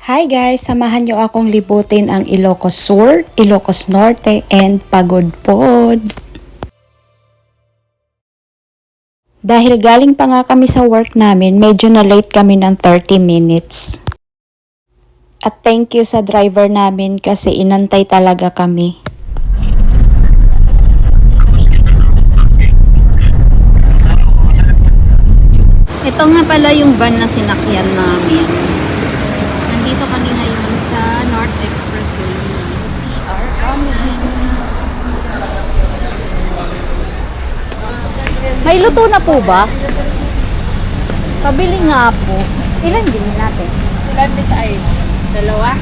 Hi guys! Samahan nyo akong libutin ang Ilocos Sur, Ilocos Norte, and Pagudpod. Dahil galing pa nga kami sa work namin, medyo na late kami ng 30 minutes. At thank you sa driver namin kasi inantay talaga kami. Ito nga pala yung van na sinakyan namin. Nandito kami ngayon sa North Expressway. CR coming. May luto na po ba? Pabili nga po. Ilan din natin? Ilan sa ay? Dalawa?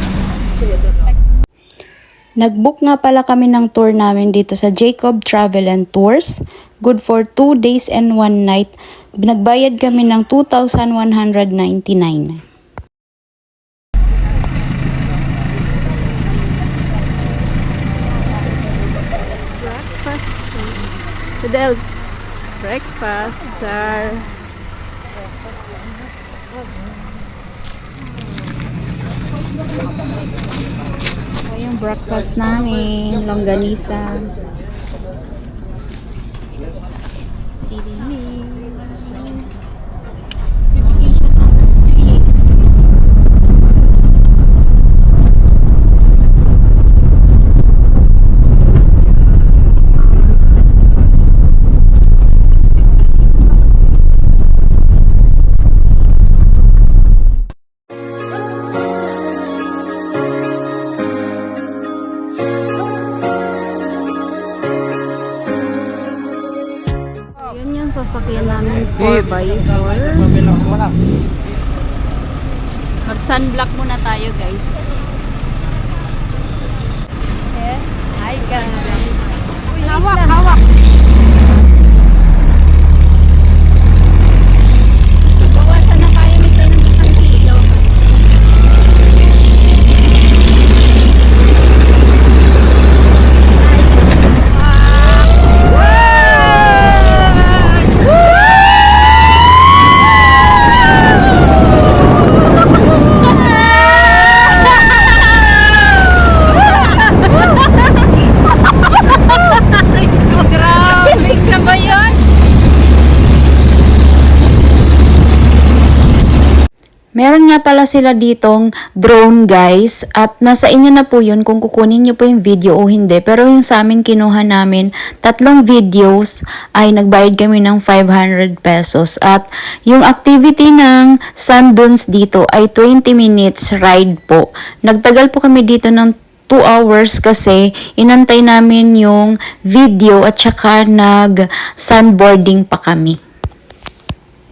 Nag-book nga pala kami ng tour namin dito sa Jacob Travel and Tours. Good for 2 days and 1 night. Nagbayad kami ng 2,199. Breakfast. What else? Breakfast, sir. Ito yung breakfast namin. Longganisa. Yun yung sasakyan namin 4x4. Mag-sunblock muna tayo, guys. Yes. Hi, guys. Hawak, hawak. Bawasan na kayo ni Sir ng 1 kilo. Meron nga pala sila ditong drone guys at nasa inyo na po yun kung kukunin nyo po yung video o hindi. Pero yung sa amin kinuha namin 3 videos ay nagbayad kami ng 500 pesos. At yung activity ng sand dunes dito ay 20 minutes ride po. Nagtagal po kami dito ng 2 hours kasi inantay namin yung video at saka nag-sandboarding pa kami.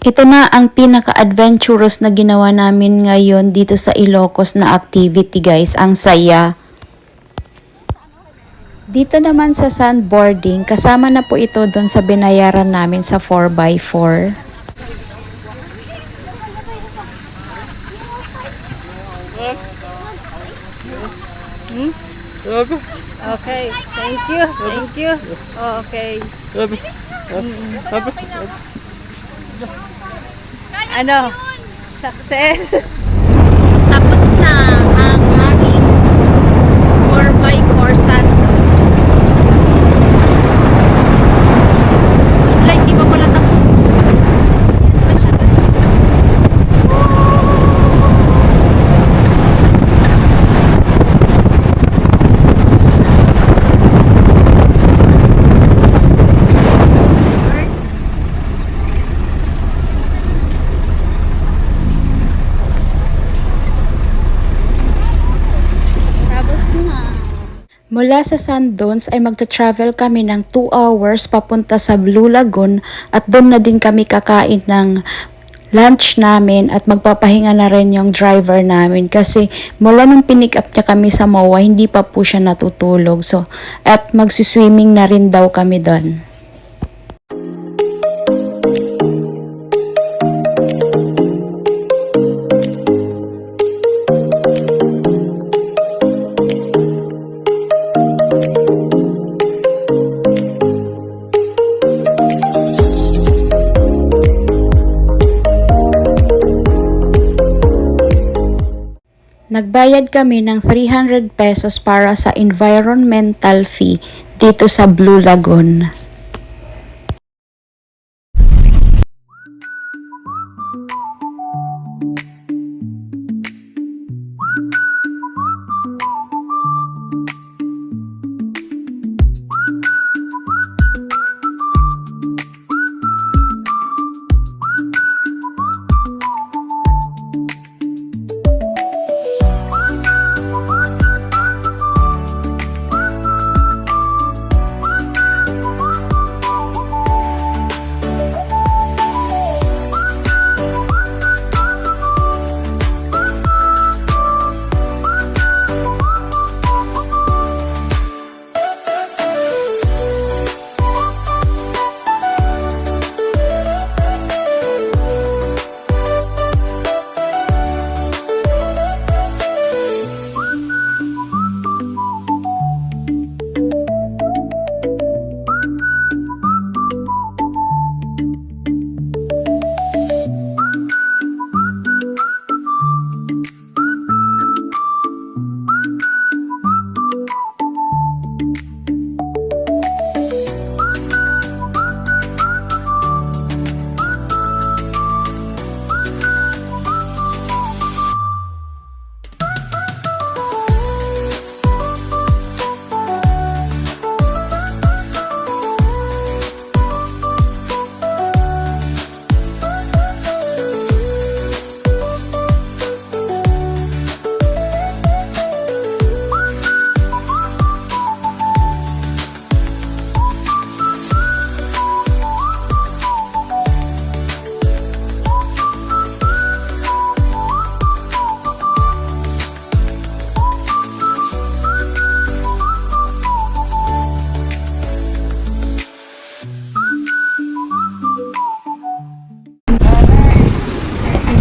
Ito na ang pinaka-adventurous na ginawa namin ngayon dito sa Ilocos na activity guys. Ang saya. Dito naman sa sandboarding, kasama na po ito doon sa binayaran namin sa 4x4. Okay, thank you. Thank you. Oh, okay. Ano? Success. Tapos na ang aming 4x4 sand dunes. Like, di pa pala tapos. Mula sa sand dunes ay magta-travel kami ng 2 hours papunta sa Blue Lagoon at doon na din kami kakain ng lunch namin at magpapahinga na rin yung driver namin kasi mula nung pinick up niya kami sa MOA hindi pa po siya natutulog. So, at magsiswimming na rin daw kami doon. Nagbayad kami ng 300 pesos para sa environmental fee dito sa Blue Lagoon.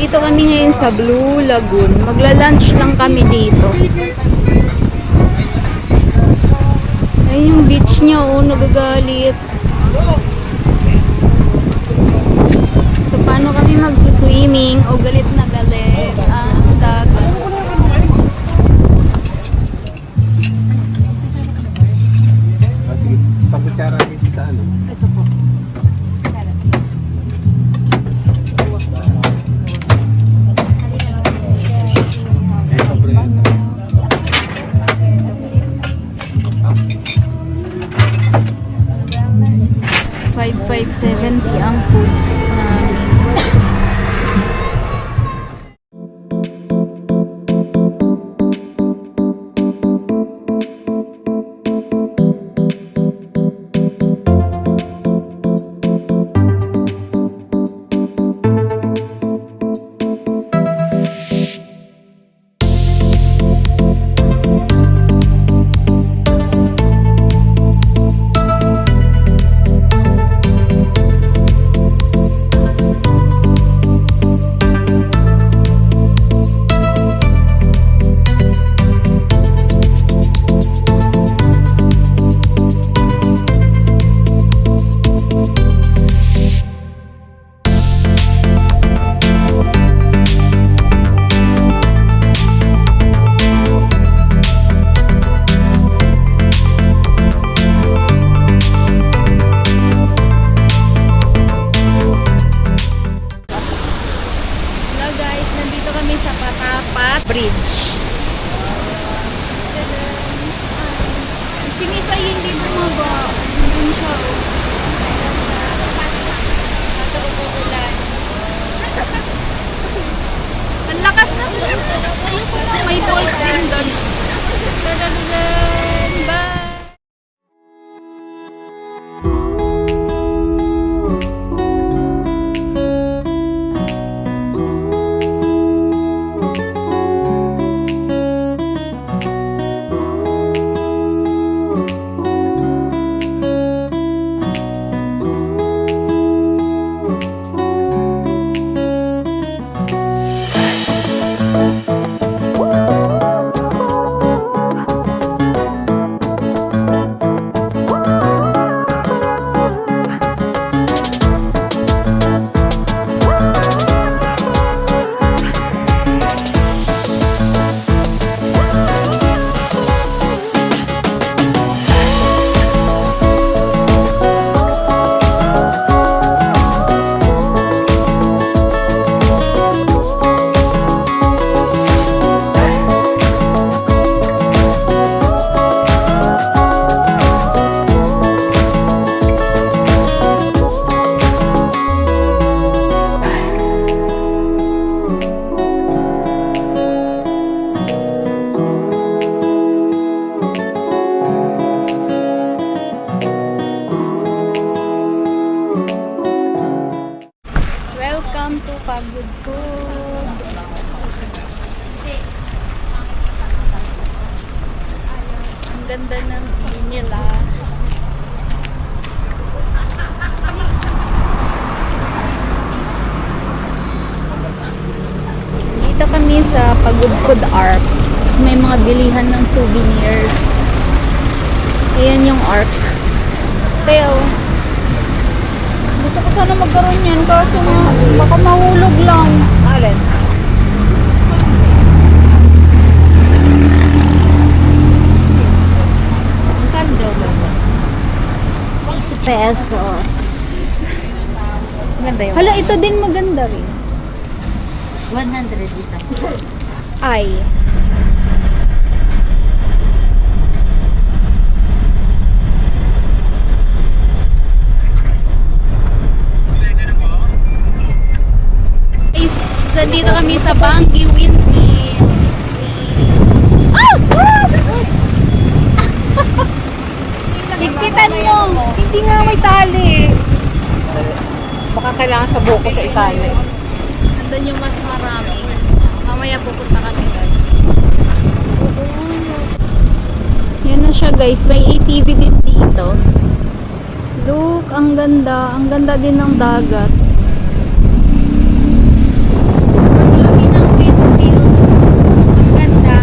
Dito kami ngayon sa Blue Lagoon. Magla-lunch lang kami dito. Ayun yung beach niya, oh, nagagalit. So, paano kami magsuswimming? O, galit na galit ang dagat. Sige, pagkutsara dito sa ano? Ito po. Ito, pre. 5,570 ang foods namin. Bridge. Si Miss ay hindi bumaba. Doon siya. Nasa ulan. Ang lakas na doon. May falls din doon. Bye! ganda ng view nila. Dito kami sa Pagudpud Arc. May mga bilihan ng souvenirs. Ayan yung arc. Teo. Gusto ko sana magkaroon yan kasi baka mahulog lang. Alin? 80 pesos. Maganda yun. Hala, ito din maganda rin. 100 isa. Ay. Guys, nandito kami sa Bangi Windmill. Higpitan nyo. Hindi nga may tali. Baka kailangan sa buko sa Italy. Nandun yung mas marami. Mamaya pupunta kami guys. Yan na siya guys. May ATV din dito. Look, ang ganda. Ang ganda din ng dagat. Ang laki ng windmill. Ang ganda. Tada!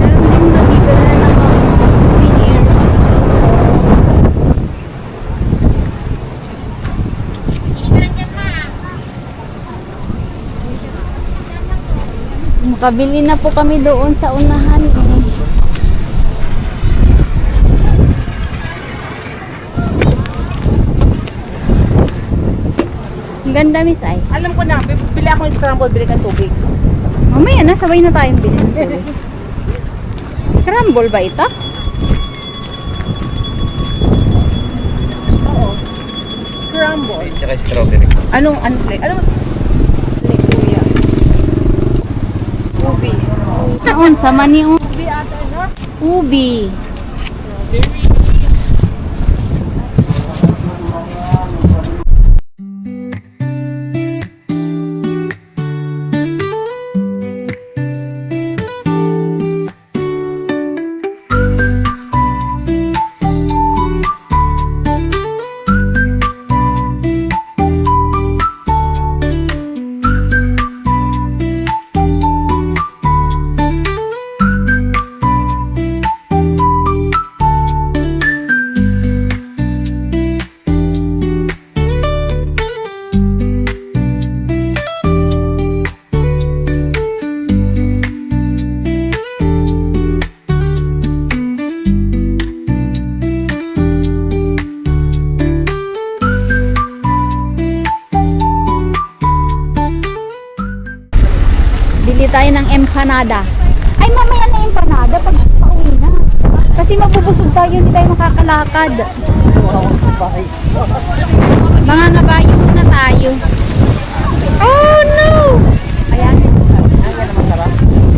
Meron din nabibili ng mga souvenirs. Makabili na po kami doon sa unahan. Ang ganda, Miss Ay. Alam ko na, bili ako ng scramble, bili kang tubig. Mamaya na, sabay na tayong bilhin. Scramble ba ito? Oo. Scramble. Tsaka strawberry. Anong flavor? Anong kuya? Ubi. Saan? Sa mani ubi ata, no? Ubi. Bili tayo ng empanada. Ay, mamaya na empanada pag pauwi na. Kasi mabubusog tayo, hindi tayo makakalakad. Mga nabayo na tayo. Oh no! Ayan. Ayan na masarap.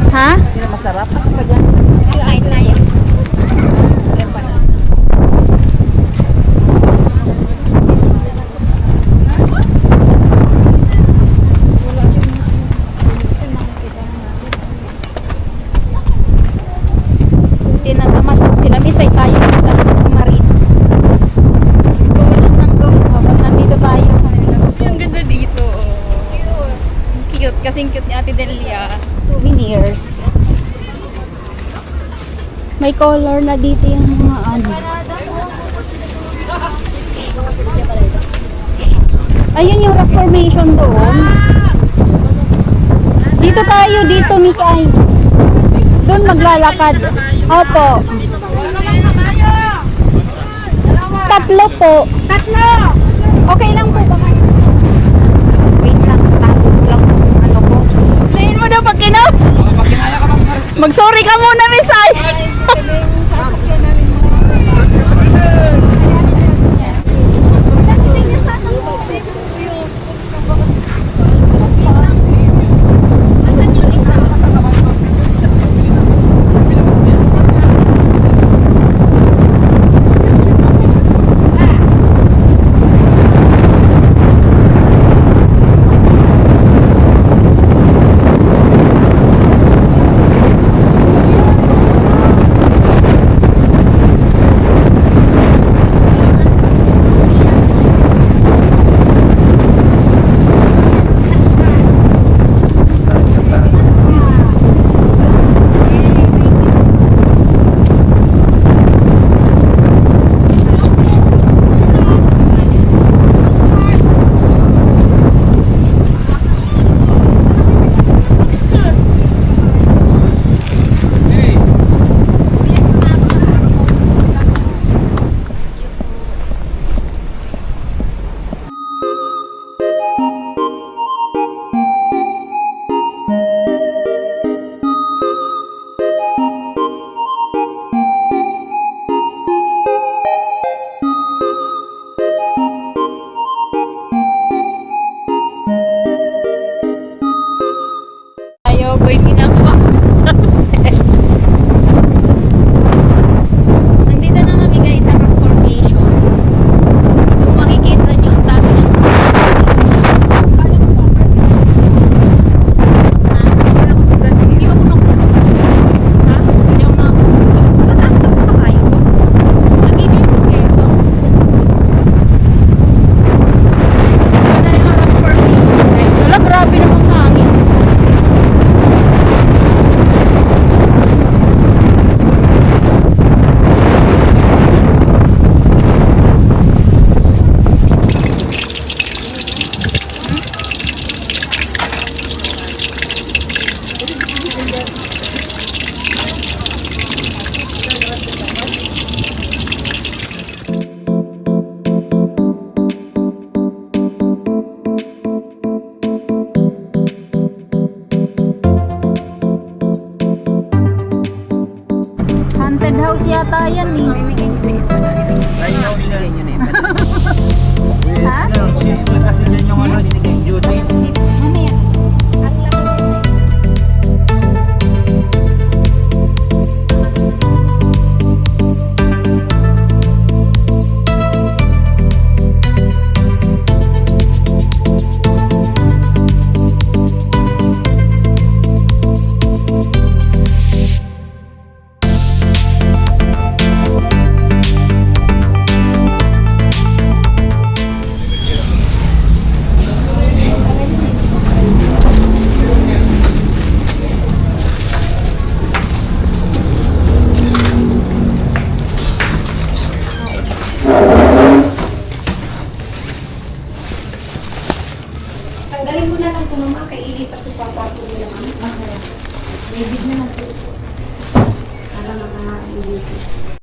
Ha? Hindi na masarap. Ako pa dyan. Kain tayo. Tinatamad ko sila. Misay tayo yung talagang kumarin. Go lang ng go. Habang nandito tayo. Ang ganda dito. Ang cute. Kasing cute ni Ate Delia. Souvenirs. May color na dito yung mga ano. Ayun yung rock formation doon. Dito tayo, dito, Miss Ay. Doon maglalakad. Opo. 3 po. 3! Okay lang po ba? Wait lang, tago ko lang kung ano po. Playin mo na pag kinaw. Mag-sorry ka muna, Miss Ay. Ayaw, boy, ginagawa. Nandito na kami guys sa rock formation. Kung makikita nyo, ang dami ng Hindi ako nakuha. Ha? Hindi ako nakuha. Nagtatapos pa kayo ko. Nagtitipog kayo ko. Ito na yung rock formation guys. Wala, grabe namang hangin. Haunted house yata yan eh. Ha? Kasi yan yung ano, duty. Mamaya. Tanggalin mo na lang ito naman, kailipat ko sa kwarto nila naman. May bid na lang po. Alam na mga